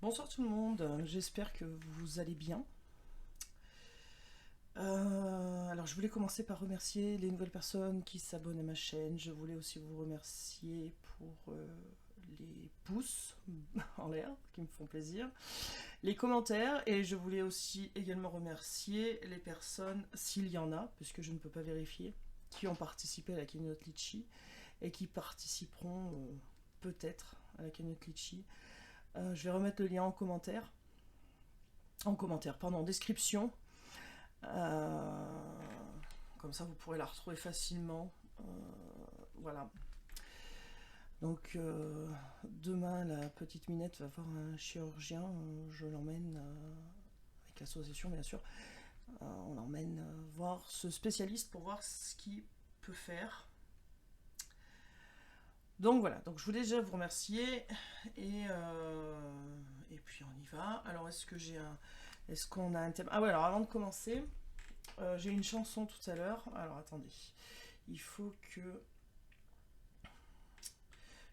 Bonsoir tout le monde, j'espère que vous allez bien. Alors je voulais commencer par remercier les nouvelles personnes qui s'abonnent à ma chaîne. Je voulais aussi vous remercier pour les pouces en l'air qui me font plaisir, les commentaires, et je voulais aussi également remercier les personnes, s'il y en a, puisque je ne peux pas vérifier, qui ont participé à la cagnotte Litchi et qui participeront peut-être à la cagnotte Litchi. Je vais remettre le lien pardon, en description. Euh, Comme ça, vous pourrez la retrouver facilement. Voilà. Donc, demain, la petite Minette va voir un chirurgien. Je l'emmène, avec l'association, bien sûr. On l'emmène voir ce spécialiste pour voir ce qu'il peut faire. Donc voilà, donc je voulais déjà vous remercier et puis on y va. Alors est-ce qu'on a un thème? Ah ouais, alors avant de commencer, j'ai une chanson tout à l'heure. Alors attendez, il faut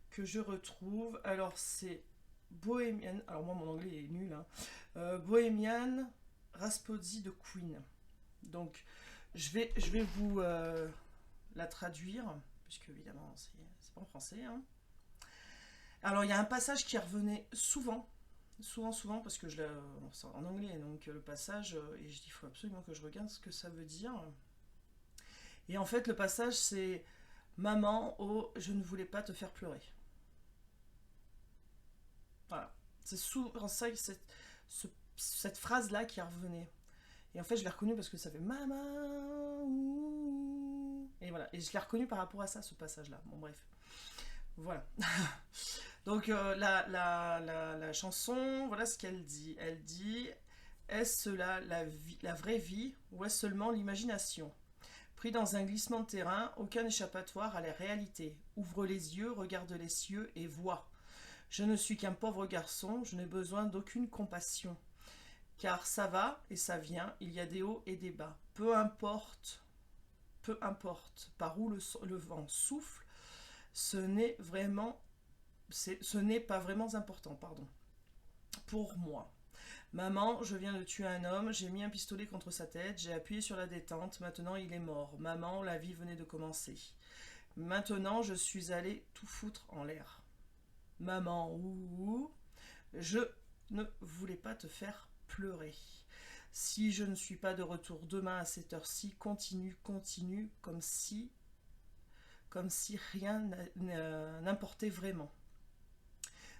que je retrouve. Alors c'est Bohemian. Alors moi mon anglais est nul. Hein. Bohemian Rhapsody de Queen. Donc je vais vous la traduire puisque évidemment c'est pas en français. Hein. Alors il y a un passage qui revenait souvent, parce que je l'ai en anglais, donc le passage, et je dis il faut absolument que je regarde ce que ça veut dire. Et en fait, le passage, c'est Maman, oh, je ne voulais pas te faire pleurer. Voilà. C'est souvent ça, cette phrase-là qui revenait. Et en fait, je l'ai reconnue parce que ça fait Maman, ouh. Et voilà. Et je l'ai reconnue par rapport à ça, ce passage-là. Bon, bref. Voilà. Donc, la chanson, voilà ce qu'elle dit. Elle dit: est-ce cela la vraie vie ou est-ce seulement l'imagination? Pris dans un glissement de terrain, aucun échappatoire à la réalité. Ouvre les yeux, regarde les cieux et vois. Je ne suis qu'un pauvre garçon, je n'ai besoin d'aucune compassion. Car ça va et ça vient, il y a des hauts et des bas. Peu importe par où le vent souffle, ce n'est vraiment, ce n'est pas vraiment important, pardon. Pour moi. Maman, je viens de tuer un homme, j'ai mis un pistolet contre sa tête, j'ai appuyé sur la détente, maintenant il est mort. Maman, la vie venait de commencer. Maintenant, je suis allé tout foutre en l'air. Maman, ouh, je ne voulais pas te faire pleurer. Si je ne suis pas de retour demain à cette heure-ci, continue, comme si rien n'importait vraiment.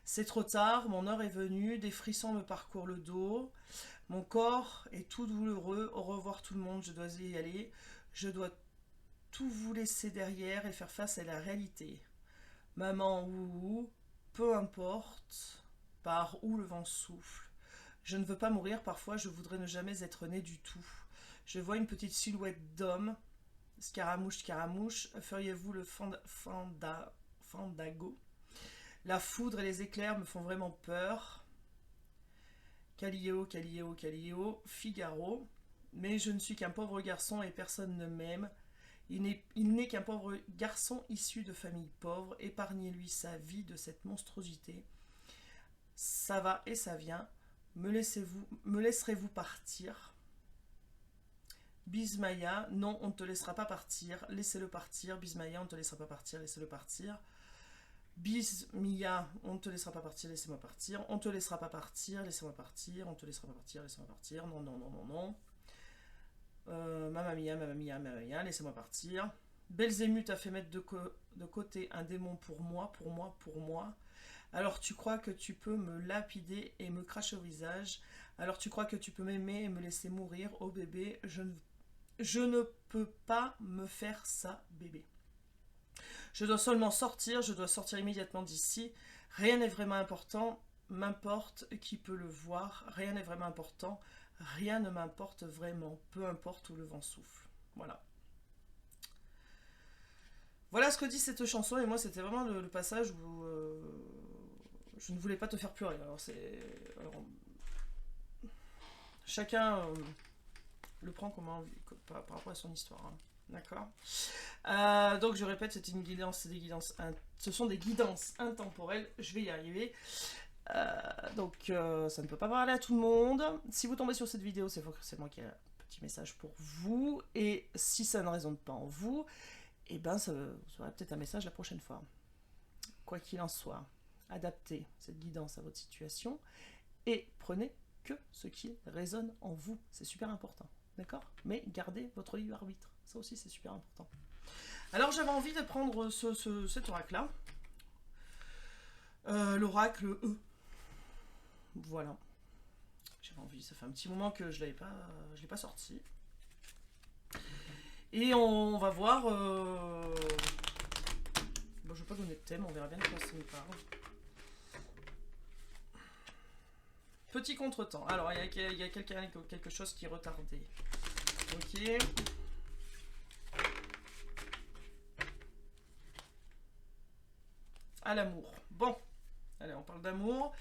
C'est trop tard, mon heure est venue, des frissons me parcourent le dos, mon corps est tout douloureux, au revoir tout le monde, je dois y aller, je dois tout vous laisser derrière et faire face à la réalité. Maman, ouh, peu importe par où le vent souffle. Je ne veux pas mourir, parfois je voudrais ne jamais être né du tout. Je vois une petite silhouette d'homme, Scaramouche, feriez-vous le fandago? La foudre et les éclairs me font vraiment peur. Callio, Figaro. Mais je ne suis qu'un pauvre garçon et personne ne m'aime. Il n'est qu'un pauvre garçon issu de famille pauvre. Épargnez-lui sa vie de cette monstruosité. Ça va et ça vient. Me laisserez-vous partir? Bismaya, non, on ne te laissera pas partir. Laissez-le partir. Bismaya, on ne te laissera pas partir. Laissez-le partir. Bismillah, on ne te laissera pas partir, laissez-moi partir. On te laissera pas partir, laissez-moi partir. On te laissera pas partir, laissez-moi partir. Non, non, non, non, non. Mamma mia, laissez-moi partir. Belzébuth a fait mettre de côté un démon pour moi. Alors tu crois que tu peux me lapider et me cracher au visage. Alors tu crois que tu peux m'aimer et me laisser mourir. Oh bébé, je ne peux pas me faire ça, bébé. Je dois seulement sortir, je dois sortir immédiatement d'ici. Rien n'est vraiment important, m'importe qui peut le voir. Rien n'est vraiment important, rien ne m'importe vraiment, peu importe où le vent souffle. Voilà. Voilà ce que dit cette chanson, et moi c'était vraiment le passage où je ne voulais pas te faire pleurer. Alors, chacun le prend comme envie, par rapport à son histoire. Hein. D'accord. Donc je répète, c'est une guidance, ce sont des guidances intemporelles. Je vais y arriver. donc ça ne peut pas parler à tout le monde. Si vous tombez sur cette vidéo, c'est forcément qu'il y a un petit message pour vous, et si ça ne résonne pas en vous, et ben ça vous aurez peut-être un message la prochaine fois. Quoi qu'il en soit, adaptez cette guidance à votre situation, et prenez que ce qui résonne en vous, c'est super important, d'accord? Mais gardez votre libre arbitre, ça aussi c'est super important. Alors j'avais envie de prendre cet oracle-là, l'oracle E. Voilà. J'avais envie, ça fait un petit moment que je l'ai pas sorti. Et on va voir... Bon, je vais pas donner de thème, on verra bien de quoi ça nous parle. Petit contretemps. Alors, il y a quelque chose qui est retardé. Ok. À l'amour. Bon. Allez, on parle d'amour.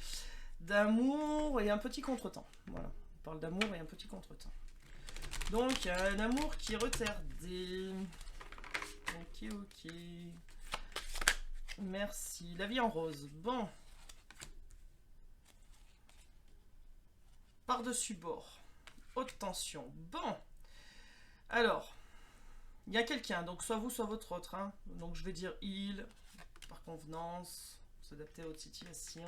D'amour et un petit contretemps. Voilà. On parle d'amour et un petit contretemps. Donc, un amour qui est retardé. Ok, ok. Merci. La vie en rose. Bon. Par-dessus bord. Haute tension. Bon. Alors, il y a quelqu'un. Donc, soit vous, soit votre autre. Hein. Donc, je vais dire il. Par convenance. S'adapter à votre situation.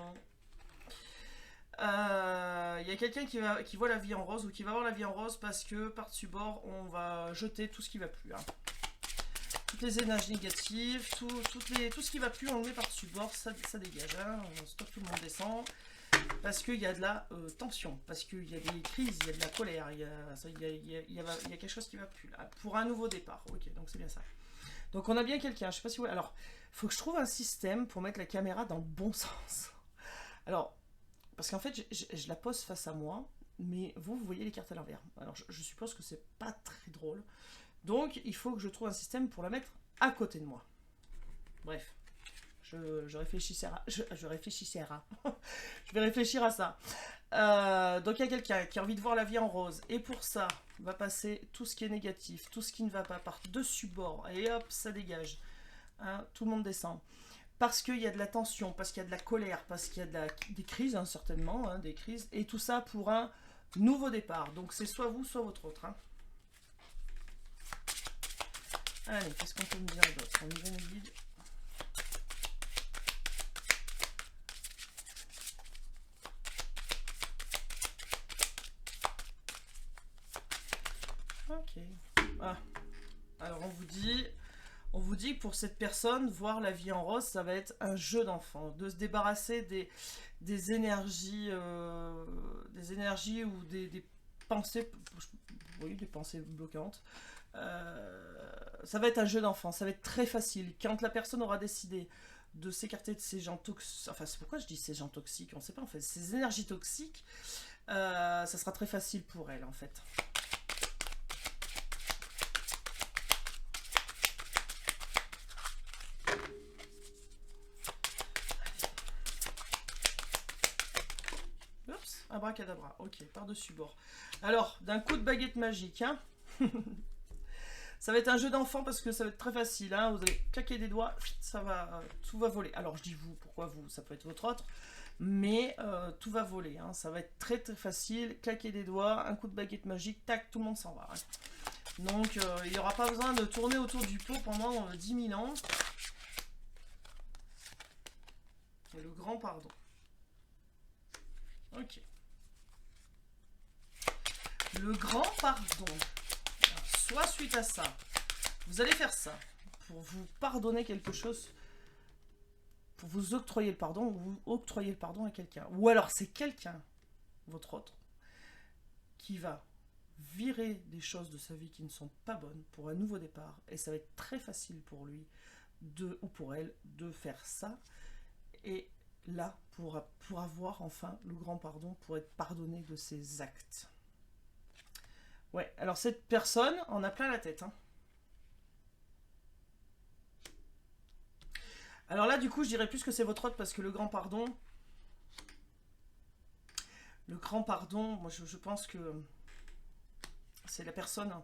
Il y a quelqu'un qui voit la vie en rose ou qui va voir la vie en rose parce que par-dessus bord, on va jeter tout ce qui va plus. Hein. Toutes les énergies négatives, tout ce qui va plus, on le met par-dessus bord, ça dégage. Hein. On stocke, tout le monde descend. Parce qu'il y a de la tension, parce qu'il y a des crises, il y a de la colère, il y a quelque chose qui va plus. Là. Pour un nouveau départ. Ok, donc c'est bien ça. Donc on a bien quelqu'un, je sais pas si vous... Alors, il faut que je trouve un système pour mettre la caméra dans le bon sens. Alors... Parce qu'en fait, je la pose face à moi, mais vous voyez les cartes à l'envers. Alors, je suppose que c'est pas très drôle. Donc, il faut que je trouve un système pour la mettre à côté de moi. Bref, je réfléchissais à... Je vais réfléchir à ça. Donc, il y a quelqu'un qui a envie de voir la vie en rose. Et pour ça, va passer tout ce qui est négatif, tout ce qui ne va pas par-dessus bord. Et hop, ça dégage. Hein, tout le monde descend. Parce qu'il y a de la tension, parce qu'il y a de la colère, parce qu'il y a des crises, hein, certainement, hein, des crises, et tout ça pour un nouveau départ. Donc c'est soit vous, soit votre autre. Hein. Allez, qu'est-ce qu'on peut me dire d'autre? On y va, nos guides. Ok. Ah. Alors on vous dit que pour cette personne, voir la vie en rose, ça va être un jeu d'enfant, de se débarrasser des énergies ou des pensées, oui, des pensées bloquantes. Ça va être un jeu d'enfant, ça va être très facile. Quand la personne aura décidé de s'écarter de ces gens toxiques, enfin c'est pourquoi je dis ces gens toxiques, on ne sait pas en fait, ces énergies toxiques, ça sera très facile pour elle en fait. Abracadabra, ok, par-dessus bord. Alors, d'un coup de baguette magique, hein. Ça va être un jeu d'enfant parce que ça va être très facile, hein. Vous allez claquer des doigts, ça va, tout va voler. Alors, je dis vous, pourquoi vous? Ça peut être votre autre, mais tout va voler, hein. Ça va être très très facile, claquer des doigts, un coup de baguette magique, tac, tout le monde s'en va. Hein. Donc, il n'y aura pas besoin de tourner autour du pot pendant 10 000 ans. Et le grand pardon. Ok. Le grand pardon. Alors, soit suite à ça, vous allez faire ça pour vous pardonner quelque chose, pour vous octroyer le pardon, ou vous octroyer le pardon à quelqu'un. Ou alors c'est quelqu'un, votre autre, qui va virer des choses de sa vie qui ne sont pas bonnes pour un nouveau départ. Et ça va être très facile pour lui ou pour elle de faire ça. Et là, pour avoir enfin le grand pardon, pour être pardonné de ses actes. Ouais, alors cette personne en a plein la tête. Hein. Alors là, du coup, je dirais plus que c'est votre autre parce que le grand pardon... Le grand pardon, moi je pense que c'est la personne...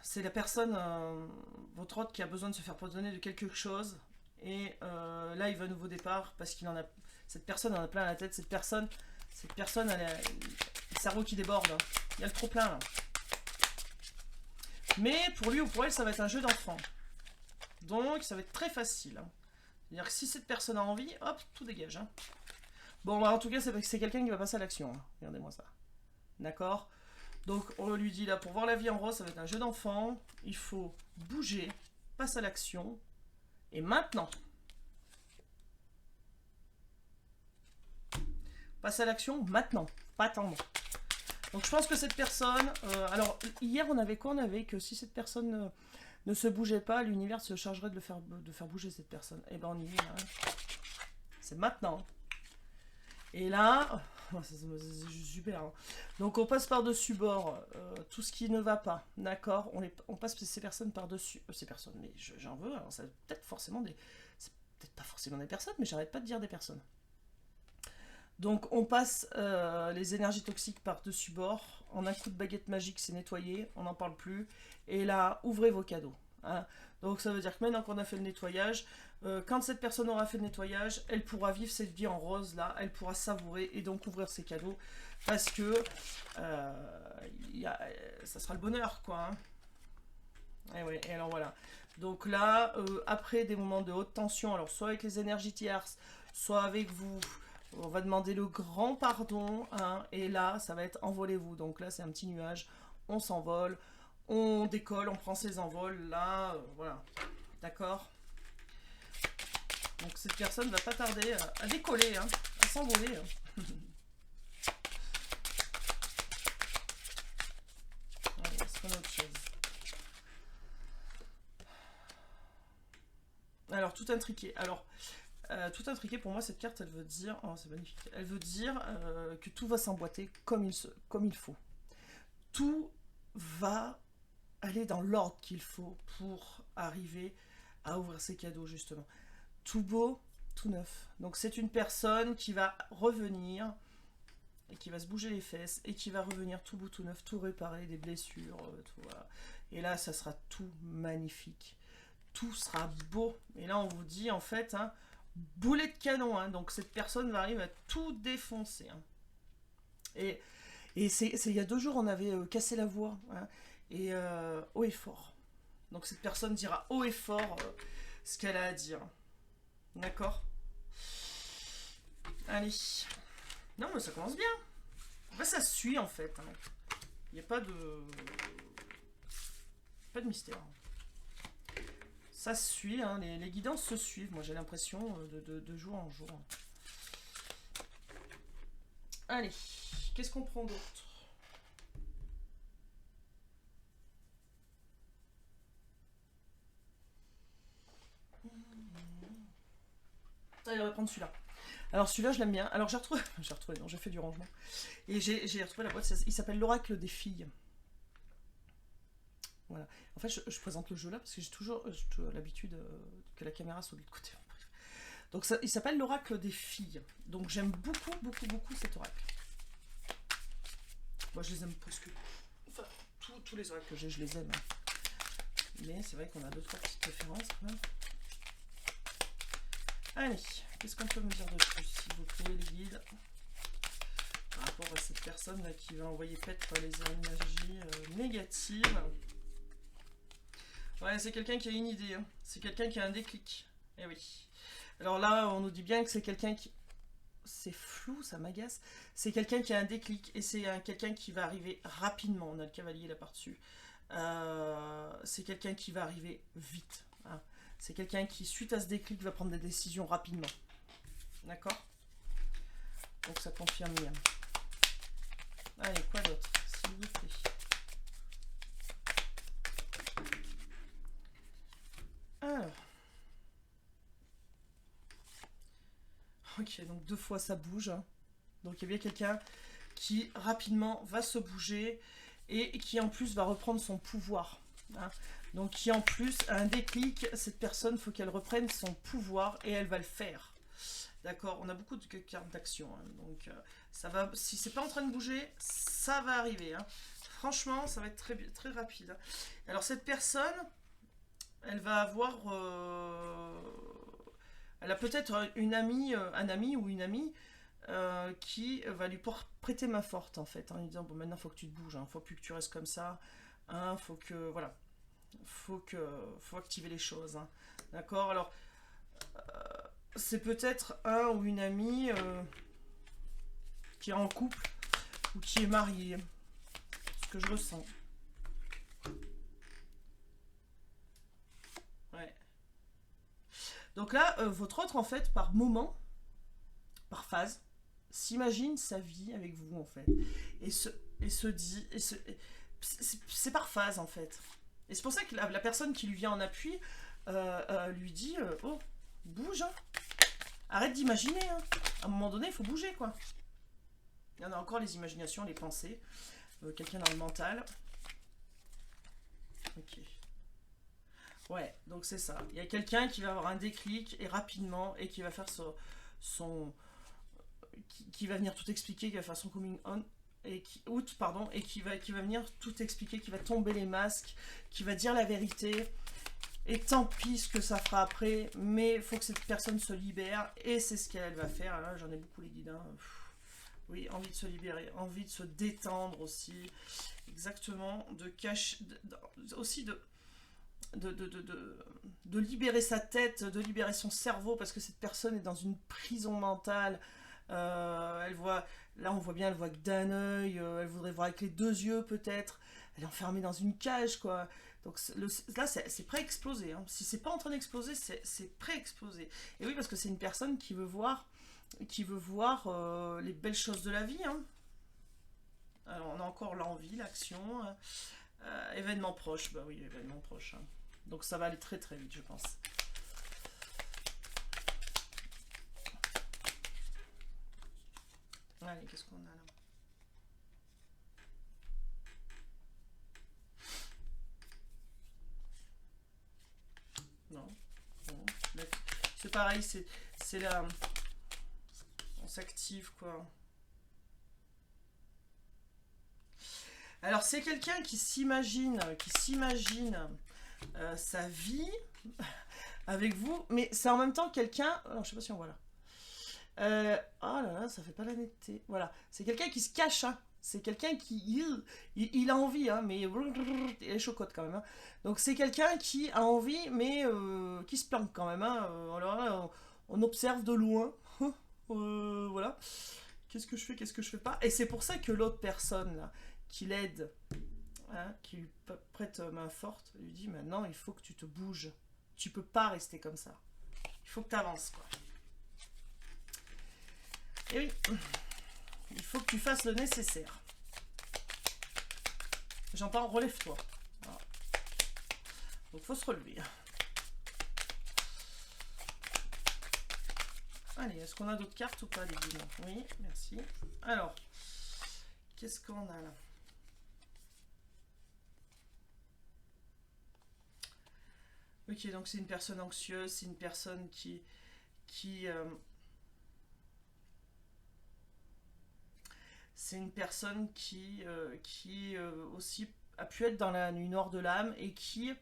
C'est la personne, votre autre, qui a besoin de se faire pardonner de quelque chose. Et là, il veut un nouveau départ parce qu'il en a... Cette personne en a plein la tête. Cette personne elle a le cerveau qui déborde. Hein. Il y a le trop plein là. Mais pour lui ou pour elle, ça va être un jeu d'enfant. Donc, ça va être très facile. Hein. C'est-à-dire que si cette personne a envie, hop, tout dégage. Hein. Bon, bah, en tout cas, c'est quelqu'un qui va passer à l'action. Hein. Regardez-moi ça. D'accord? Donc, on lui dit là, pour voir la vie en rose, ça va être un jeu d'enfant. Il faut bouger, passe à l'action. Et maintenant, passe à l'action maintenant, pas attendre. Donc je pense que cette personne... alors, hier, on avait quoi? On avait que si cette personne ne se bougeait pas, l'univers se chargerait de faire bouger cette personne. Et ben on y est là. C'est maintenant. Et là... c'est super. Hein. Donc on passe par-dessus bord tout ce qui ne va pas. D'accord, on passe ces personnes par-dessus... ces personnes, mais j'en veux. Alors, ça peut-être forcément des... C'est peut-être pas forcément des personnes, mais j'arrête pas de dire des personnes. Donc on passe les énergies toxiques par-dessus bord. En un coup de baguette magique, c'est nettoyé. On n'en parle plus. Et là, ouvrez vos cadeaux. Hein. Donc ça veut dire que maintenant qu'on a fait le nettoyage, quand cette personne aura fait le nettoyage, elle pourra vivre cette vie en rose là. Elle pourra savourer et donc ouvrir ses cadeaux. Parce que ça sera le bonheur quoi. Hein. Et, ouais, et alors voilà. Donc là, après des moments de haute tension, alors soit avec les énergies tierces, soit avec vous... On va demander le grand pardon, hein, et là, ça va être envolez-vous. Donc là, c'est un petit nuage, on s'envole, on décolle, on prend ses envols, là, voilà. D'accord? Donc cette personne va pas tarder à décoller, hein, à s'envoler. Hein. Allez, est-ce qu'on a autre chose? Alors, tout intriqué. Alors... tout intriqué, pour moi, cette carte, elle veut dire... Oh, c'est magnifique. Elle veut dire que tout va s'emboîter comme il faut. Tout va aller dans l'ordre qu'il faut pour arriver à ouvrir ses cadeaux, justement. Tout beau, tout neuf. Donc, c'est une personne qui va revenir et qui va se bouger les fesses et qui va revenir tout beau, tout neuf, tout réparé, des blessures, tout, voilà. Et là, ça sera tout magnifique. Tout sera beau. Et là, on vous dit, en fait... Hein, boulet de canon, hein, donc cette personne va arriver à tout défoncer. Hein. Et il y a 2 jours, on avait cassé la voix, hein, et haut et fort. Donc cette personne dira haut et fort ce qu'elle a à dire. D'accord? Allez. Non, mais ça commence bien. Ben, ça suit en fait. Hein. Il n'y a pas de... Pas de mystère. Ça se suit, hein, les guidances se suivent, moi j'ai l'impression, de jour en jour. Allez, qu'est-ce qu'on prend d'autre? Allez, on va prendre celui-là. Alors celui-là, je l'aime bien. Alors j'ai retrouvé, non, j'ai fait du rangement. Et j'ai retrouvé la boîte, il s'appelle l'oracle des filles. Voilà. En fait, je présente le jeu là parce que j'ai toujours l'habitude que la caméra soit de l'autre côté. Donc, ça, il s'appelle l'oracle des filles. Donc, j'aime beaucoup, beaucoup, beaucoup cet oracle. Moi, je les aime presque. Enfin, tous les oracles que j'ai, je les aime. Mais c'est vrai qu'on a 2-3 petites préférences. Là. Allez, qu'est-ce qu'on peut me dire de plus, s'il vous plaît, les guides, par rapport à cette personne là qui va envoyer paître les énergies négatives. Ouais, c'est quelqu'un qui a une idée, hein. C'est quelqu'un qui a un déclic. Eh oui. Alors là, on nous dit bien que c'est quelqu'un qui... C'est flou, ça m'agace. C'est quelqu'un qui a un déclic et c'est quelqu'un qui va arriver rapidement. On a le cavalier là par-dessus. C'est quelqu'un qui va arriver vite. Hein. C'est quelqu'un qui, suite à ce déclic, va prendre des décisions rapidement. D'accord? Donc ça confirme bien. Allez, quoi d'autre, s'il vous plaît? Alors. Ok, donc 2 fois ça bouge. Hein. Donc il y a bien quelqu'un qui rapidement va se bouger et qui en plus va reprendre son pouvoir. Hein. Donc qui en plus a un déclic, cette personne, il faut qu'elle reprenne son pouvoir et elle va le faire. D'accord, on a beaucoup de cartes d'action. Hein. Donc ça va, si c'est pas en train de bouger, ça va arriver. Hein. Franchement, ça va être très, très rapide. Hein. Alors cette personne, elle va avoir... Elle a peut-être une amie, un ami ou une amie qui va lui prêter main forte en fait, en lui disant bon maintenant faut que tu te bouges, faut plus que tu restes comme ça, faut que voilà, faut activer les choses, d'accord. Alors c'est peut-être un ou une amie qui est en couple ou qui est marié, ce que je ressens. Ouais. Donc là, votre autre, en fait, par moment, par phase, s'imagine sa vie avec vous, en fait. Et se, et se dit... c'est par phase, en fait. Et c'est pour ça que la personne qui lui vient en appui lui dit oh, bouge, arrête d'imaginer. À un moment donné, il faut bouger, quoi. Il y en a encore les imaginations, les pensées. Quelqu'un dans le mental. Ok. Ouais, donc c'est ça. Il y a quelqu'un qui va avoir un déclic et rapidement et qui va faire son qui va venir tout expliquer, qui va faire son coming on et qui va venir tout expliquer, qui va tomber les masques, qui va dire la vérité. Et tant pis ce que ça fera après, mais il faut que cette personne se libère et c'est ce qu'elle va faire. Là, j'en ai beaucoup les guides. Oui, envie de se libérer, envie de se détendre aussi. Exactement, de cacher, aussi de libérer sa tête, de libérer son cerveau, parce que cette personne est dans une prison mentale. Elle voit, là on voit bien, elle voit que d'un œil, elle voudrait voir avec les deux yeux peut-être. Elle est enfermée dans une cage, quoi. Donc là, c'est prêt à exploser. Si c'est pas en train d'exploser, c'est prêt à exploser. Et oui, parce que c'est une personne qui veut voir, les belles choses de la vie. Alors, on a encore l'envie, l'action. Événement proche, bah oui, événement proche. Donc ça va aller très très vite, je pense. Allez, qu'est-ce qu'on a là? Non. Bon. C'est pareil, c'est là. On s'active, quoi. Alors c'est quelqu'un qui s'imagine sa vie avec vous, mais c'est en même temps quelqu'un. Alors je sais pas si on voit là. Oh là là, ça fait pas la netteté. Voilà, c'est quelqu'un qui se cache. C'est quelqu'un qui il a envie, mais il est chocotte quand même. Donc c'est quelqu'un qui a envie, mais qui se planque quand même. Alors là, on observe de loin. Voilà. Qu'est-ce que je fais, qu'est-ce que je fais pas. Et c'est pour ça que l'autre personne là, qui l'aide, qui lui prête main forte, lui dit maintenant il faut que tu te bouges. Tu peux pas rester comme ça. Il faut que tu avances, quoi. Et oui, il faut que tu fasses le nécessaire. J'entends relève-toi. Voilà. Donc faut se relever. Allez, est-ce qu'on a d'autres cartes ou pas, les guillemets? Oui, merci. Alors, qu'est-ce qu'on a là? Ok, donc c'est une personne anxieuse, c'est une personne qui c'est une personne qui aussi a pu être dans la nuit noire de l'âme et qui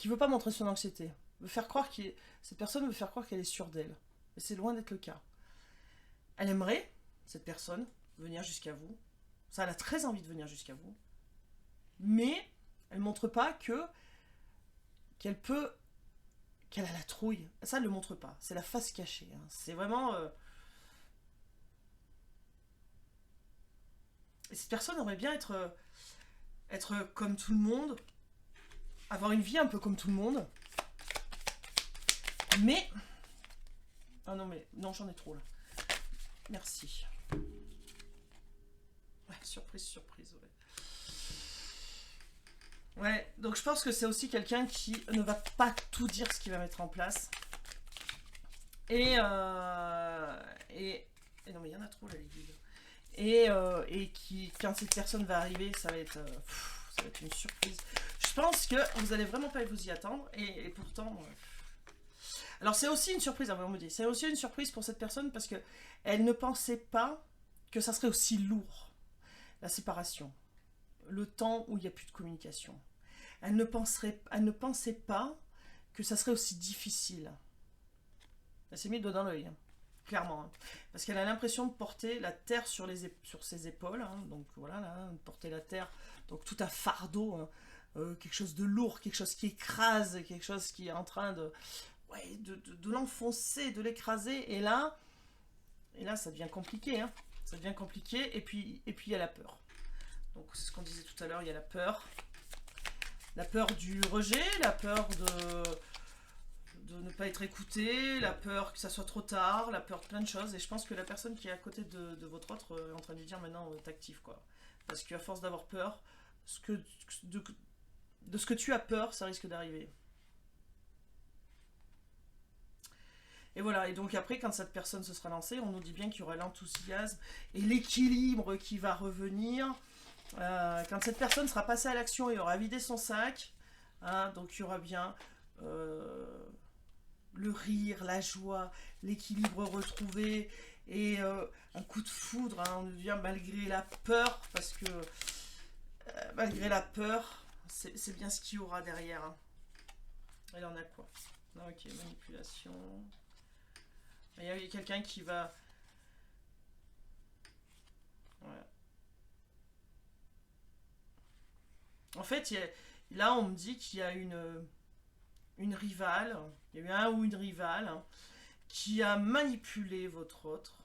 veut pas montrer son anxiété. Veut faire croire cette personne veut faire croire qu'elle est sûre d'elle. Mais c'est loin d'être le cas. Elle aimerait, cette personne, venir jusqu'à vous. Ça, elle a très envie de venir jusqu'à vous. Mais elle montre pas qu'elle a la trouille. Ça, elle le montre pas. C'est la face cachée. C'est vraiment... Et cette personne aimerait bien être comme tout le monde, avoir une vie un peu comme tout le monde. Mais... Ah non, mais... Non, j'en ai trop, là. Merci. Ouais, surprise, surprise, ouais. Ouais, donc je pense que c'est aussi quelqu'un qui ne va pas tout dire ce qu'il va mettre en place. Et non, mais il y en a trop, là, les guides. Et qui, quand cette personne va arriver, ça va être une surprise. Je pense que vous allez vraiment pas vous y attendre, et pourtant... Alors c'est aussi une surprise, on me dit, c'est aussi une surprise pour cette personne parce que elle ne pensait pas que ça serait aussi lourd, la séparation, le temps où il n'y a plus de communication. Elle ne pensait pas que ça serait aussi difficile. Elle s'est mis le doigt dans l'œil, hein, clairement. Hein. Parce qu'elle a l'impression de porter la terre sur ses épaules. Hein, donc voilà, là, de porter la terre, donc tout un fardeau, hein, quelque chose de lourd, quelque chose qui écrase, quelque chose qui est en train ouais, de l'enfoncer, de l'écraser. Et là, ça devient compliqué. Hein. Ça devient compliqué. Et puis il y a la peur. Donc c'est ce qu'on disait tout à l'heure, il y a la peur. La peur du rejet, la peur de ne pas être écouté, la peur que ça soit trop tard, la peur de plein de choses. Et je pense que la personne qui est à côté de votre autre est en train de lui dire maintenant t'actives quoi. Parce qu'à force d'avoir peur, de ce que tu as peur, ça risque d'arriver. Et voilà, et donc après, quand cette personne se sera lancée, on nous dit bien qu'il y aura l'enthousiasme et l'équilibre qui va revenir. Quand cette personne sera passée à l'action et aura vidé son sac, hein, donc il y aura bien le rire, la joie, l'équilibre retrouvé et un coup de foudre, hein, on devient malgré la peur, parce que malgré la peur, c'est bien ce qu'il y aura derrière. Hein. Elle en a quoi? Ok, manipulation. Il y a quelqu'un qui va... Ouais. En fait, là, on me dit qu'il y a une rivale, il y a eu un ou une rivale, hein, qui a manipulé votre autre.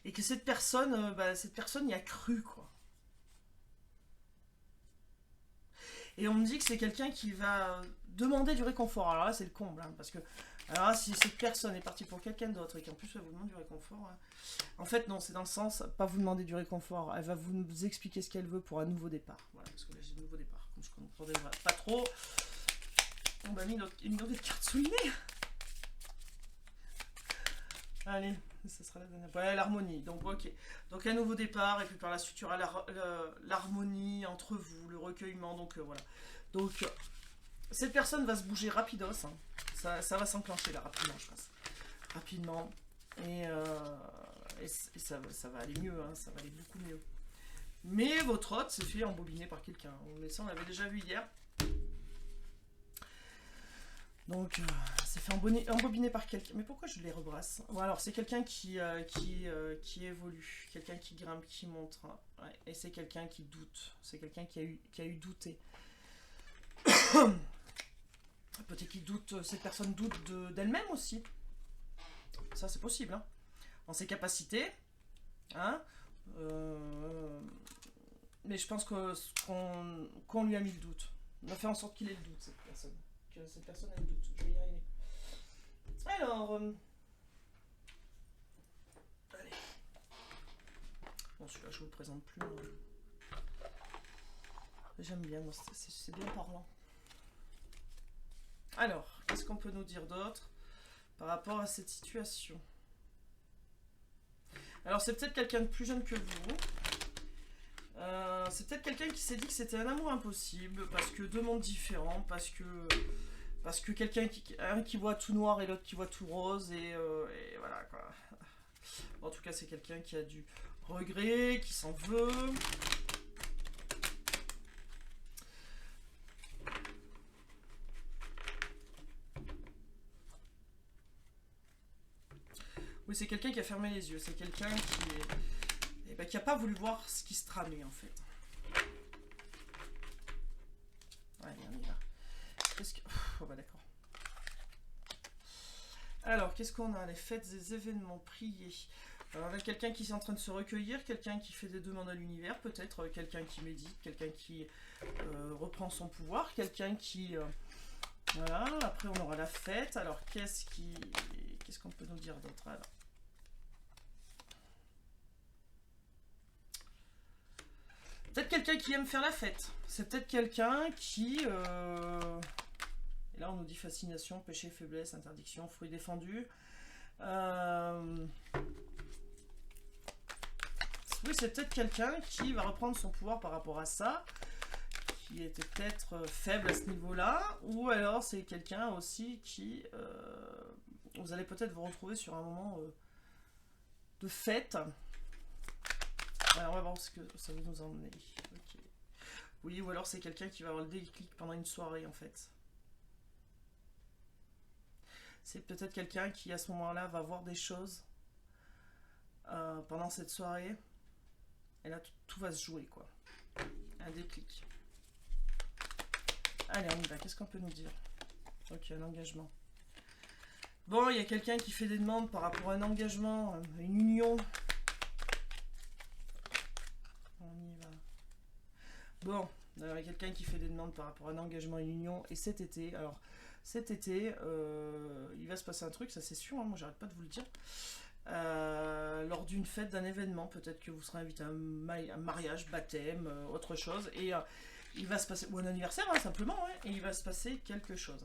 Et que cette personne y a cru, quoi. Et on me dit que c'est quelqu'un qui va demander du réconfort. Alors là, c'est le comble, hein, parce que alors là, si cette personne est partie pour quelqu'un d'autre et qu'en plus elle vous demande du réconfort, hein, en fait non, c'est dans le sens, pas vous demander du réconfort, elle va vous expliquer ce qu'elle veut pour un nouveau départ. Voilà, parce que là j'ai un nouveau départ, comme je ne comprenais pas trop. On m'a mis une autre carte sous le nez. Allez, ça sera la dernière. Voilà, l'harmonie. Donc ok. Donc un nouveau départ, et puis par la suite il y aura l'harmonie entre vous, le recueillement. Donc voilà. Donc cette personne va se bouger rapidos. Hein. Ça va s'enclencher là rapidement, je pense. Rapidement. Et ça va aller mieux, hein. Ça va aller beaucoup mieux. Mais votre hôte s'est fait embobiner par quelqu'un. Mais ça on l'avait déjà vu hier. Donc, c'est fait embobiner par quelqu'un. Mais pourquoi je les rebrasse? Bon, alors, c'est quelqu'un qui évolue, quelqu'un qui grimpe, qui monte. Hein. Ouais, et c'est quelqu'un qui doute. C'est quelqu'un qui a eu douté. Peut-être qu'il doute, cette personne doute d'elle-même aussi. Ça, c'est possible. Hein. En ses capacités. Hein. Mais je pense qu'on lui a mis le doute. On a fait en sorte qu'il ait le doute, cette personne. Que cette personne a le doute. Je vais y arriver. Alors... allez. Bon, celui-là, je vous le présente plus. J'aime bien, moi, c'est bien parlant. Alors, qu'est-ce qu'on peut nous dire d'autre par rapport à cette situation? Alors, c'est peut-être quelqu'un de plus jeune que vous. C'est peut-être quelqu'un qui s'est dit que c'était un amour impossible, parce que deux mondes différents, parce que quelqu'un qui voit tout noir et l'autre qui voit tout rose, et voilà quoi. En tout cas, c'est quelqu'un qui a du regret, qui s'en veut. Oui, c'est quelqu'un qui a fermé les yeux, c'est quelqu'un qui n'a pas voulu voir ce qui se tramait en fait. Ouais, on y va. Oh bah d'accord. Alors, qu'est-ce qu'on a? Les fêtes, des événements, priés. Alors, on a quelqu'un qui est en train de se recueillir, quelqu'un qui fait des demandes à l'univers, peut-être quelqu'un qui médite, quelqu'un qui reprend son pouvoir, quelqu'un qui... voilà, après on aura la fête. Alors, qu'est-ce qu'on peut nous dire d'autre? Alors, peut-être quelqu'un qui aime faire la fête. C'est peut-être quelqu'un qui... et là, on nous dit fascination, péché, faiblesse, interdiction, fruit défendu. Oui, c'est peut-être quelqu'un qui va reprendre son pouvoir par rapport à ça, qui était peut-être faible à ce niveau-là, ou alors c'est quelqu'un aussi qui... vous allez peut-être vous retrouver sur un moment de fête. Alors, on va voir ce que ça va nous emmener. Okay. Oui, ou alors c'est quelqu'un qui va avoir le déclic pendant une soirée en fait. C'est peut-être quelqu'un qui à ce moment-là va voir des choses pendant cette soirée. Et là, tout va se jouer, quoi. Un déclic. Allez, on y va. Qu'est-ce qu'on peut nous dire? Ok, un engagement. Bon, il y a quelqu'un qui fait des demandes par rapport à un engagement, une union. On y va. Bon, il y a quelqu'un qui fait des demandes par rapport à un engagement, une union. Et cet été, alors, cet été, il va se passer un truc, ça c'est sûr, hein, moi j'arrête pas de vous le dire. Lors d'une fête, d'un événement, peut-être que vous serez invité à un mariage, baptême, autre chose, et il va se passer, ou un anniversaire hein, simplement, ouais, et il va se passer quelque chose.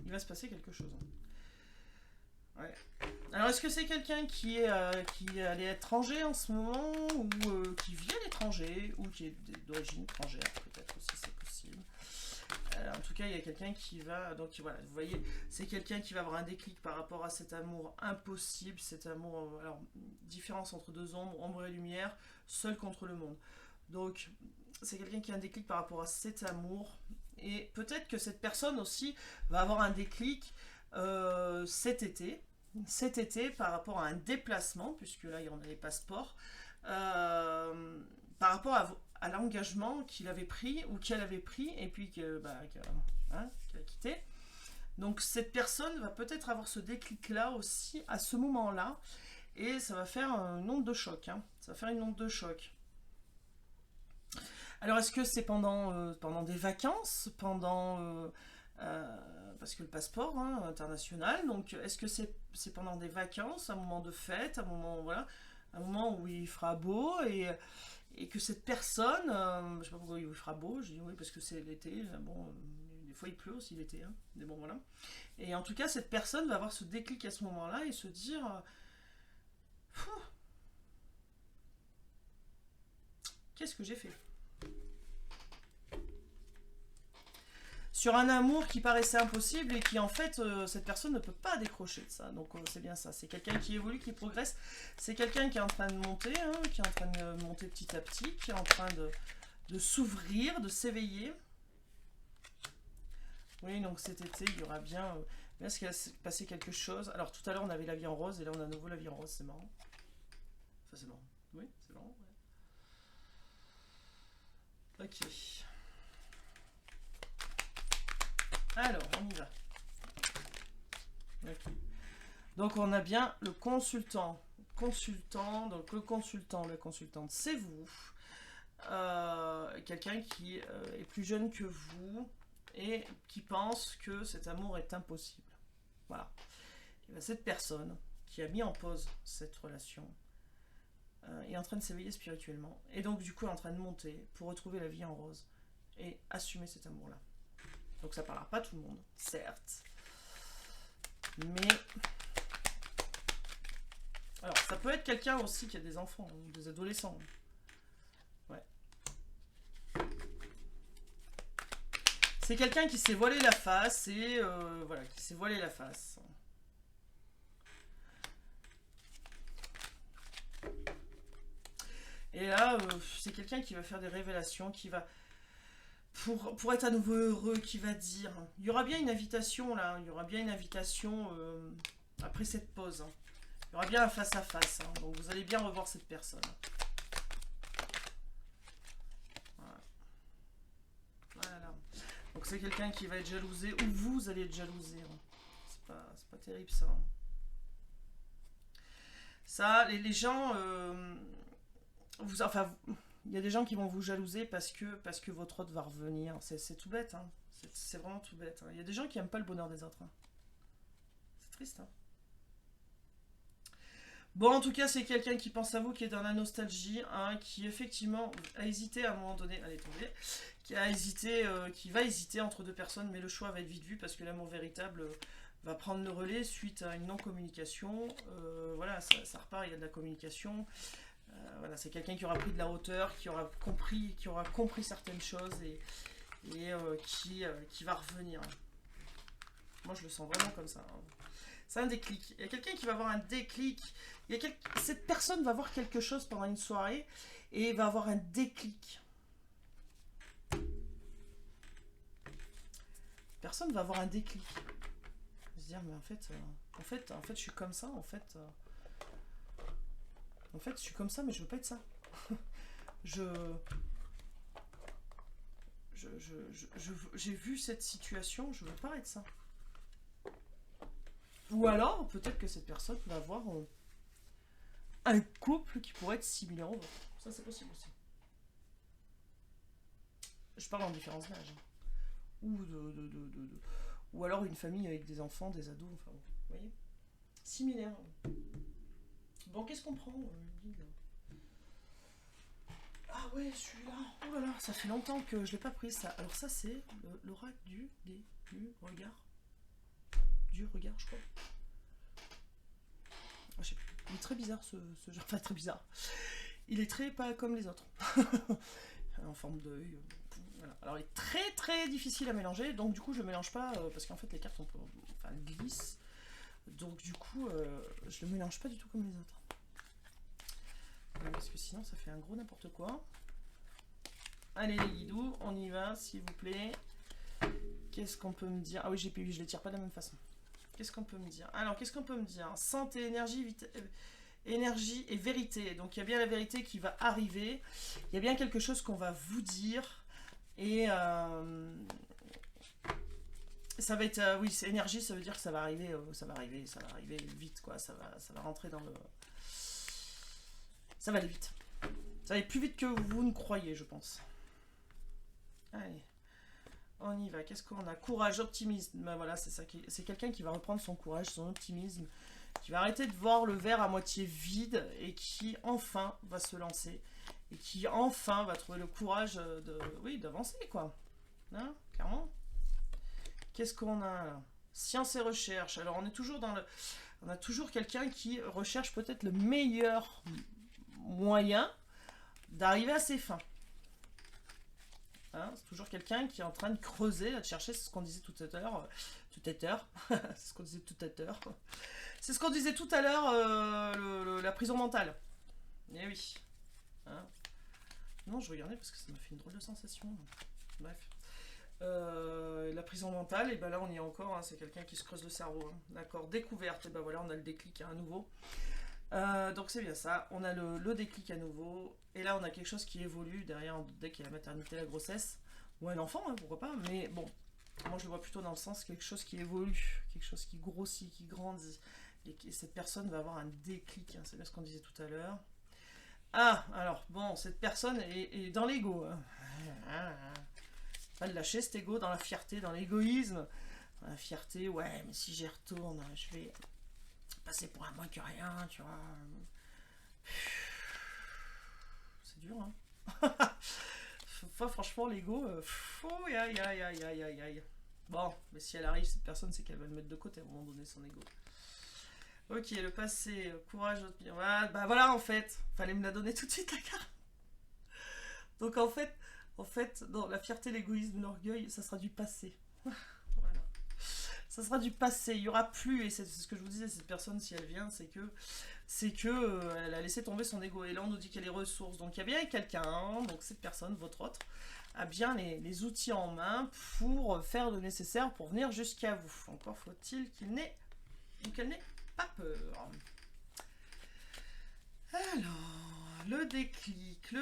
Il va se passer quelque chose. Ouais. Alors est-ce que c'est quelqu'un qui est à l'étranger en ce moment, ou qui vit à l'étranger, ou qui est d'origine étrangère, peut-être aussi c'est possible. En tout cas, il y a quelqu'un qui va... Donc voilà, vous voyez, c'est quelqu'un qui va avoir un déclic par rapport à cet amour impossible, cet amour... Alors, différence entre deux ombres, ombre et lumière, seul contre le monde. Donc, c'est quelqu'un qui a un déclic par rapport à cet amour. Et peut-être que cette personne aussi va avoir un déclic cet été. Cet été, par rapport à un déplacement, puisque là, il y en a les passeports, par rapport à l'engagement qu'il avait pris ou qu'elle avait pris et puis qu'elle a quitté. Donc cette personne va peut-être avoir ce déclic-là aussi à ce moment-là et ça va faire une onde de choc. Hein. Ça va faire une onde de choc. Alors est-ce que c'est pendant des vacances, parce que le passeport hein, international, donc est-ce que c'est pendant des vacances, un moment de fête, un moment voilà, un moment où il fera beau et que cette personne, je sais pas pourquoi il fera beau, je dis oui parce que c'est l'été, bon, des fois il pleut aussi l'été, hein, mais bon voilà. Et en tout cas cette personne va avoir ce déclic à ce moment-là et se dire, qu'est-ce que j'ai fait? Sur un amour qui paraissait impossible et qui en fait cette personne ne peut pas décrocher de ça. Donc c'est bien ça, c'est quelqu'un qui évolue, qui progresse, c'est quelqu'un qui est en train de monter, hein, qui est en train de monter petit à petit, qui est en train de s'ouvrir, de s'éveiller. Oui, donc cet été il y aura bien... est-ce qu'il va se passer quelque chose? Alors tout à l'heure on avait la vie en rose et là on a à nouveau la vie en rose, c'est marrant. Enfin c'est marrant, oui c'est marrant. Ouais. Ok. Alors, on y va. Okay. Donc, on a bien le consultant. Donc la consultante, c'est vous. Quelqu'un qui est plus jeune que vous et qui pense que cet amour est impossible. Voilà. Et bien, cette personne qui a mis en pause cette relation est en train de s'éveiller spirituellement. Et donc, du coup, est en train de monter pour retrouver la vie en rose et assumer cet amour-là. Donc ça parlera pas à tout le monde, certes. Mais... Alors, ça peut être quelqu'un aussi qui a des enfants, ou des adolescents. Ouais. C'est quelqu'un qui s'est voilé la face et... voilà, qui s'est voilé la face. Et là, c'est quelqu'un qui va faire des révélations, qui va... Pour être à nouveau heureux, qui va dire... Il y aura bien une invitation, là. Il y aura bien une invitation après cette pause. Il y aura bien un face-à-face. Hein, donc, vous allez bien revoir cette personne. Voilà. Donc, c'est quelqu'un qui va être jalousé. Ou vous allez être jalousé. Hein. C'est pas terrible, ça. Ça, les gens... il y a des gens qui vont vous jalouser parce que votre autre va revenir. C'est tout bête, hein. C'est vraiment tout bête. Hein. Il y a des gens qui n'aiment pas le bonheur des autres. Hein. C'est triste, hein. Bon, en tout cas, c'est quelqu'un qui pense à vous, qui est dans la nostalgie, hein, qui effectivement a hésité à un moment donné, allez tomber, qui a hésité, qui va hésiter entre deux personnes, mais le choix va être vite vu parce que l'amour véritable va prendre le relais suite à une non-communication. Voilà, ça repart, il y a de la communication. Voilà, c'est quelqu'un qui aura pris de la hauteur, qui aura compris certaines choses et qui va revenir. Moi, je le sens vraiment comme ça. Hein. C'est un déclic. Il y a quelqu'un qui va avoir un déclic. Cette personne va voir quelque chose pendant une soirée et va avoir un déclic. personne va avoir un déclic. Se dire, mais en fait, je suis comme ça, en fait, je suis comme ça, mais je veux pas être ça. je, j'ai vu cette situation, je veux pas être ça. Ou alors, peut-être que cette personne va avoir un couple qui pourrait être similaire au vôtre. Ça, c'est possible aussi. Je parle en différence d'âge. Ou ou alors une famille avec des enfants, des ados, enfin, vous voyez. Similaire. Bon, qu'est-ce qu'on prend, guide? Ah ouais, celui-là. Oh là là, ça fait longtemps que je l'ai pas pris, ça. Alors ça, c'est l'oracle du regard. Du regard, je crois. Je sais plus. Il est très bizarre ce genre. Enfin, très bizarre. Il est très pas comme les autres. En forme d'œil. Voilà. Alors, il est très très difficile à mélanger. Donc, du coup, je mélange pas parce qu'en fait, les cartes glissent. Donc, du coup, je le mélange pas du tout comme les autres. Voilà, parce que sinon, ça fait un gros n'importe quoi. Allez, les guidous, on y va, s'il vous plaît. Qu'est-ce qu'on peut me dire? Ah oui, je les tire pas de la même façon. Qu'est-ce qu'on peut me dire? Alors, qu'est-ce qu'on peut me dire? Santé, énergie, énergie et vérité. Donc, il y a bien la vérité qui va arriver. Il y a bien quelque chose qu'on va vous dire. Et ça va être... oui, c'est énergie, ça veut dire que ça va arriver vite, quoi. Ça va rentrer dans le... Ça va aller vite. Ça va aller plus vite que vous ne croyez, je pense. Allez. On y va. Qu'est-ce qu'on a? Courage, optimisme. Ben voilà, c'est ça. C'est quelqu'un qui va reprendre son courage, son optimisme, qui va arrêter de voir le verre à moitié vide et qui enfin va se lancer et qui enfin va trouver le courage d'avancer, quoi. Hein, clairement. Qu'est-ce qu'on a là? Science et recherche. Alors on est toujours on a toujours quelqu'un qui recherche peut-être le meilleur moyen d'arriver à ses fins. Hein, c'est toujours quelqu'un qui est en train de creuser, de chercher, c'est ce qu'on disait tout à l'heure. C'est ce qu'on disait tout à l'heure. C'est ce qu'on disait tout à l'heure, la prison mentale. Eh oui. Hein. Non, je regardais parce que ça m'a fait une drôle de sensation. Bref. La prison mentale, et ben là on y est encore, hein, c'est quelqu'un qui se creuse le cerveau. Hein. D'accord, découverte, et ben voilà, on a le déclic à nouveau. Donc c'est bien ça, on a le déclic à nouveau, et là on a quelque chose qui évolue derrière, dès qu'il y a la maternité, la grossesse, ou un enfant, hein, pourquoi pas, mais bon, moi je le vois plutôt dans le sens quelque chose qui évolue, quelque chose qui grossit, qui grandit, et cette personne va avoir un déclic, hein, c'est bien ce qu'on disait tout à l'heure. Ah, alors, bon, cette personne est dans l'ego, hein. Pas le lâcher cet ego, dans la fierté, dans l'égoïsme, dans la fierté, ouais, mais si j'y retourne, je vais... passer pour un moins que rien, tu vois. C'est dur, hein. Franchement, l'ego, aïe. Bon, mais si elle arrive, cette personne, c'est qu'elle va le mettre de côté à un moment donné, son ego. Ok, le passé, courage, bah voilà, en fait, fallait me la donner tout de suite, la carte. Donc en fait, non, la fierté, l'égoïsme, l'orgueil, ça sera du passé. Voilà. Ça sera du passé, il y aura plus, et c'est ce que je vous disais, cette personne, si elle vient, c'est que elle a laissé tomber son ego, et là on nous dit qu'elle est ressources, donc il y a bien quelqu'un, donc cette personne, votre autre, a bien les outils en main pour faire le nécessaire pour venir jusqu'à vous. Encore faut-il qu'elle n'ait pas peur. Alors, le déclic,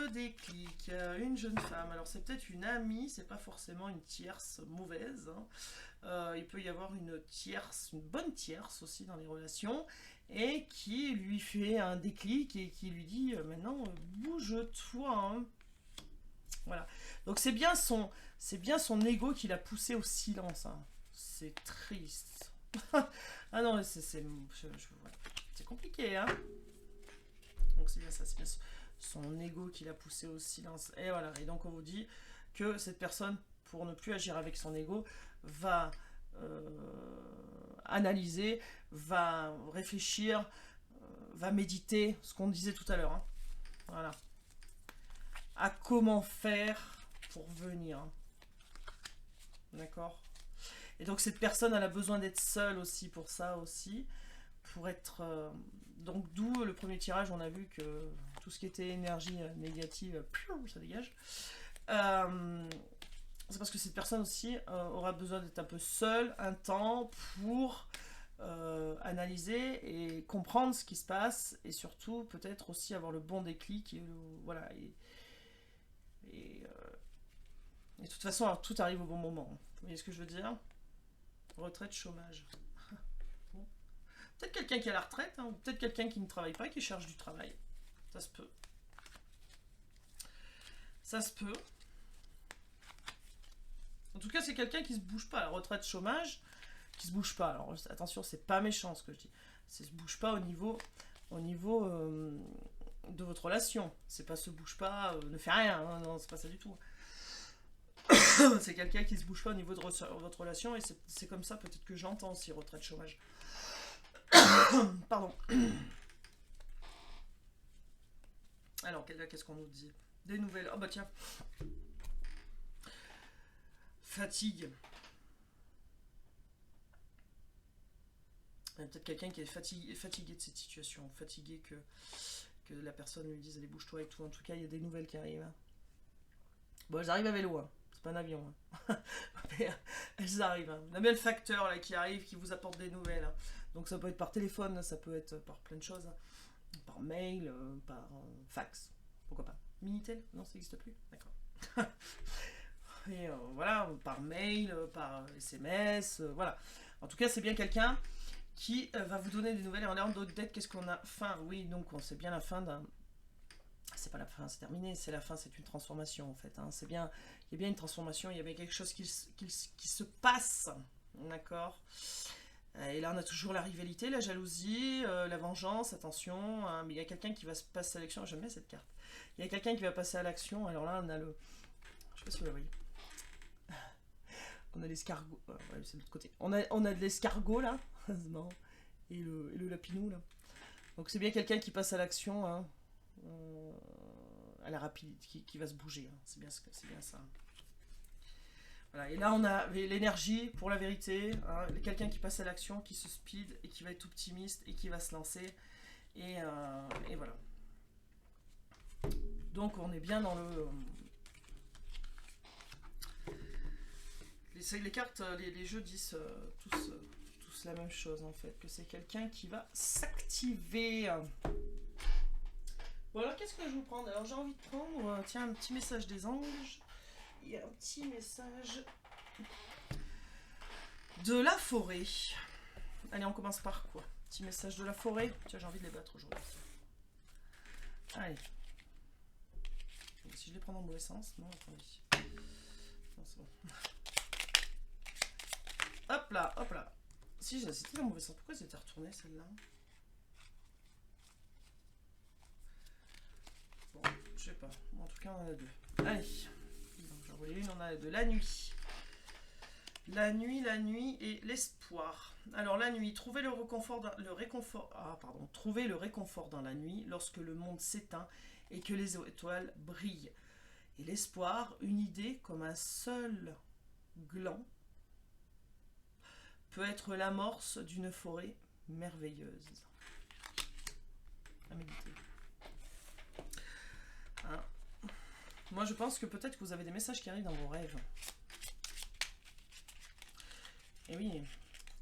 une jeune femme, alors c'est peut-être une amie, c'est pas forcément une tierce mauvaise, hein. Il peut y avoir une bonne tierce aussi dans les relations, et qui lui fait un déclic et qui lui dit maintenant bouge-toi, hein. Voilà. Donc c'est bien son ego qui l'a poussé au silence, hein. C'est triste. Ah non, c'est compliqué, hein. Donc c'est bien ça, c'est bien son ego qui l'a poussé au silence. Et voilà, et donc on vous dit que cette personne, pour ne plus agir avec son ego, va analyser, va réfléchir, va méditer, ce qu'on disait tout à l'heure. Hein. Voilà. À comment faire pour venir. D'accord ? Et donc cette personne, elle a besoin d'être seule aussi pour ça aussi. Pour être... donc d'où le premier tirage, on a vu que tout ce qui était énergie négative, ça dégage. c'est parce que cette personne aussi aura besoin d'être un peu seule, un temps pour analyser et comprendre ce qui se passe, et surtout peut-être aussi avoir le bon déclic, et voilà, et, et de toute façon, alors, tout arrive au bon moment. Vous voyez ce que je veux dire? Retraite, chômage. Bon. Peut-être quelqu'un qui est à la retraite, hein, ou peut-être quelqu'un qui ne travaille pas, qui cherche du travail. Ça se peut. Ça se peut. En tout cas, c'est quelqu'un qui se bouge pas. La retraite, chômage, qui se bouge pas. Alors attention, c'est pas méchant ce que je dis. C'est se bouge pas au niveau de votre relation. C'est pas se bouge pas, ne fait rien. Hein, non, c'est pas ça du tout. C'est quelqu'un qui se bouge pas au niveau de votre relation, et c'est comme ça peut-être que j'entends aussi retraite, chômage. Pardon. Alors, qu'est-ce qu'on nous dit? Des nouvelles. Oh bah tiens. Fatigue. Il y a peut-être quelqu'un qui est fatigué de cette situation, fatigué que la personne lui dise allez bouge-toi et tout. En tout cas, il y a des nouvelles qui arrivent. Bon, elles arrivent à vélo, hein. C'est pas un avion. Hein. Mais elles arrivent. Hein. On a bien le facteur là, qui arrive, qui vous apporte des nouvelles. Hein. Donc ça peut être par téléphone, ça peut être par plein de choses. Hein. Par mail, par fax. Pourquoi pas? Minitel? Non, ça n'existe plus. D'accord. Et voilà, par mail, par SMS, voilà. En tout cas, c'est bien quelqu'un qui va vous donner des nouvelles. Et en l'air d'autres dettes, qu'est-ce qu'on a? Fin, oui, donc on sait bien la fin d'un... C'est pas la fin, c'est terminé, c'est la fin, c'est une transformation en fait. Hein. C'est bien, il y a bien une transformation, il y a bien quelque chose qui se passe, d'accord. Et là, on a toujours la rivalité, la jalousie, la vengeance, attention. Hein, mais il y a quelqu'un qui va se passer à l'action. J'aime bien cette carte. Il y a quelqu'un qui va passer à l'action. Alors là, on a le... Je sais pas si vous la voyez. On a l'escargot. Ouais, c'est de l'autre côté. On a de l'escargot là. C'est marrant. Et le lapinou là. Donc c'est bien quelqu'un qui passe à l'action. Hein. À la rapide, qui va se bouger. Hein. C'est bien ça. Voilà. Et là, on a l'énergie pour la vérité. Hein. Quelqu'un qui passe à l'action, qui se speed et qui va être optimiste et qui va se lancer. Et voilà. Donc on est bien dans le... Les cartes, les jeux disent tous la même chose en fait, que c'est quelqu'un qui va s'activer. Bon alors qu'est-ce que je vous prends? Alors j'ai envie de prendre, tiens, un petit message des anges. Il y a un petit message de la forêt. Allez, on commence par quoi? Petit message de la forêt. Tiens, j'ai envie de les battre aujourd'hui. Allez. Si je les prends dans le mauvais sens, non, attendez. Non, c'est bon. Hop là, hop là. Si, c'était dans le mauvais sens. Pourquoi elles étaient retournées, celle-là? Bon, je sais pas. En tout cas, on en a deux. Allez. J'en voulais une, on a deux. La nuit. La nuit et l'espoir. Alors, la nuit, trouver le réconfort dans la nuit lorsque le monde s'éteint et que les étoiles brillent. Et l'espoir, une idée comme un seul gland, peut être l'amorce d'une forêt merveilleuse. À méditer. Hein. Moi, je pense que peut-être que vous avez des messages qui arrivent dans vos rêves. Et oui,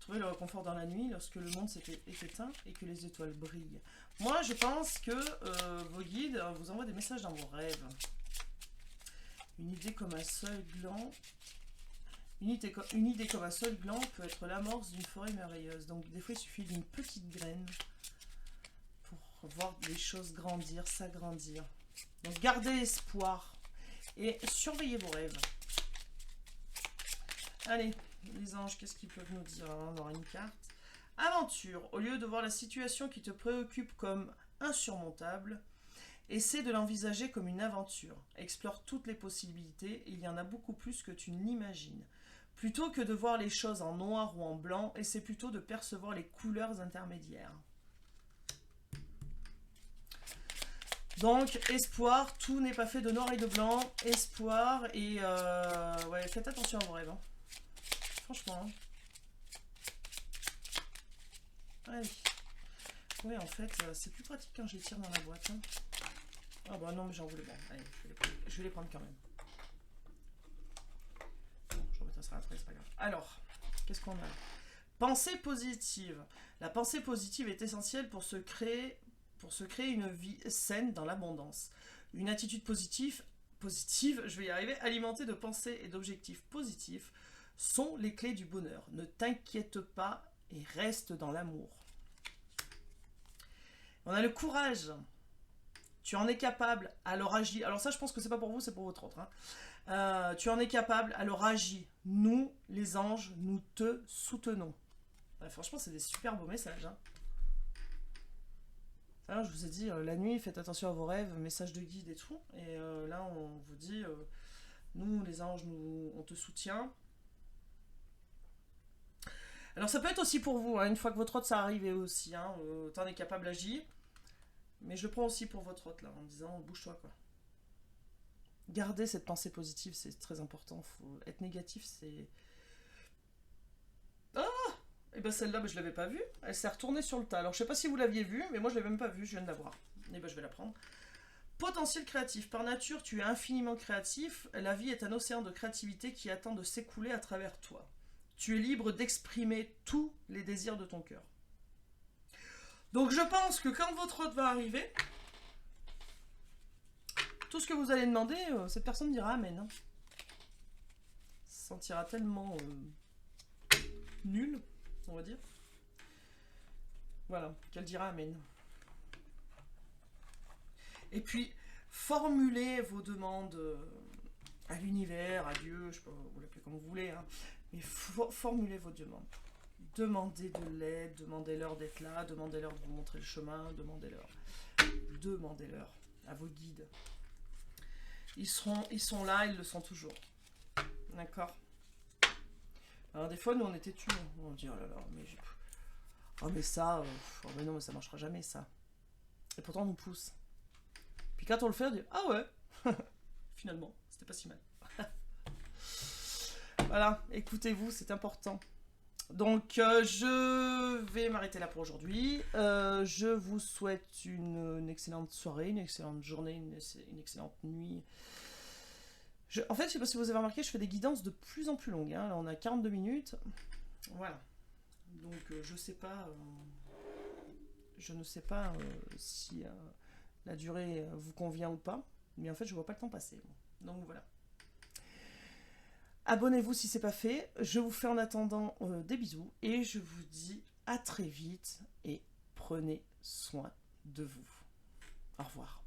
trouver le réconfort dans la nuit lorsque le monde s'est éteint et que les étoiles brillent. Moi, je pense que vos guides vous envoient des messages dans vos rêves. Une idée comme un seul gland. Une idée comme un seul gland peut être l'amorce d'une forêt merveilleuse. Donc des fois il suffit d'une petite graine pour voir les choses grandir, s'agrandir. Donc gardez espoir et surveillez vos rêves. Allez, les anges, qu'est-ce qu'ils peuvent nous dire? On aura une carte. Aventure. Au lieu de voir la situation qui te préoccupe comme insurmontable, essaie de l'envisager comme une aventure. Explore toutes les possibilités, il y en a beaucoup plus que tu n'imagines. Plutôt que de voir les choses en noir ou en blanc, essaie plutôt de percevoir les couleurs intermédiaires. Donc, espoir, tout n'est pas fait de noir et de blanc. Espoir et... ouais, faites attention à vos rêves. Hein. Franchement. Hein. Allez. Ouais, en fait, c'est plus pratique quand je les tire dans la boîte. Hein. Ah bah non, mais j'en voulais pas. Allez, je vais les prendre quand même. ça après, c'est pas grave. Alors, qu'est-ce qu'on a? Pensée positive. La pensée positive est essentielle pour se créer une vie saine dans l'abondance. Une attitude positive, je vais y arriver, alimentée de pensées et d'objectifs positifs, sont les clés du bonheur. Ne t'inquiète pas et reste dans l'amour. On a le courage. Tu en es capable, alors agis. Alors ça, je pense que c'est pas pour vous, c'est pour votre autre. Hein. Tu en es capable, alors agis. Nous, les anges, nous te soutenons. Ouais, franchement, c'est des super beaux messages. Hein. Alors, je vous ai dit, la nuit, faites attention à vos rêves, messages de guide et tout. Et là, on vous dit, nous, les anges, on te soutient. Alors, ça peut être aussi pour vous, hein, une fois que votre hôte, ça arrive aussi. Hein, t'en es capable, agis. Mais je le prends aussi pour votre hôte, là, en disant, bouge-toi, quoi. Gardez cette pensée positive, c'est très important. Faut être négatif, c'est... Ah! Et ben celle-là, je l'avais pas vue. Elle s'est retournée sur le tas. Alors je sais pas si vous l'aviez vue, mais moi je l'avais même pas vue, je viens de la voir. Et ben je vais la prendre. Potentiel créatif. Par nature, tu es infiniment créatif. La vie est un océan de créativité qui attend de s'écouler à travers toi. Tu es libre d'exprimer tous les désirs de ton cœur. Donc je pense que quand votre hôte va arriver, tout ce que vous allez demander, cette personne dira amen. Hein. Ça se sentira tellement nul, on va dire. Voilà, qu'elle dira amen. Et puis, formulez vos demandes à l'univers, à Dieu, je sais pas, vous l'appelez comme vous voulez, hein, mais formulez vos demandes. Demandez de l'aide, demandez-leur d'être là, demandez-leur de vous montrer le chemin, demandez-leur à vos guides. Ils sont là, ils le sont toujours. D'accord? Alors des fois, nous, on est têtus. On dit, oh là là, mais oh mais ça, oh mais non, mais ça marchera jamais, ça. Et pourtant, on nous pousse. Puis quand on le fait, on dit, ah ouais, finalement, c'était pas si mal. Voilà, écoutez-vous, c'est important. Donc, je vais m'arrêter là pour aujourd'hui. Je vous souhaite une excellente soirée, une excellente journée, une excellente nuit. En fait, je sais pas si vous avez remarqué, je fais des guidances de plus en plus longues. Hein. Là, on a 42 minutes. Voilà. Donc, je sais pas... je ne sais pas si la durée vous convient ou pas. Mais en fait, je vois pas le temps passer. Bon. Donc, voilà. Abonnez-vous si c'est pas fait. Je vous fais en attendant des bisous. Et je vous dis à très vite. Et prenez soin de vous. Au revoir.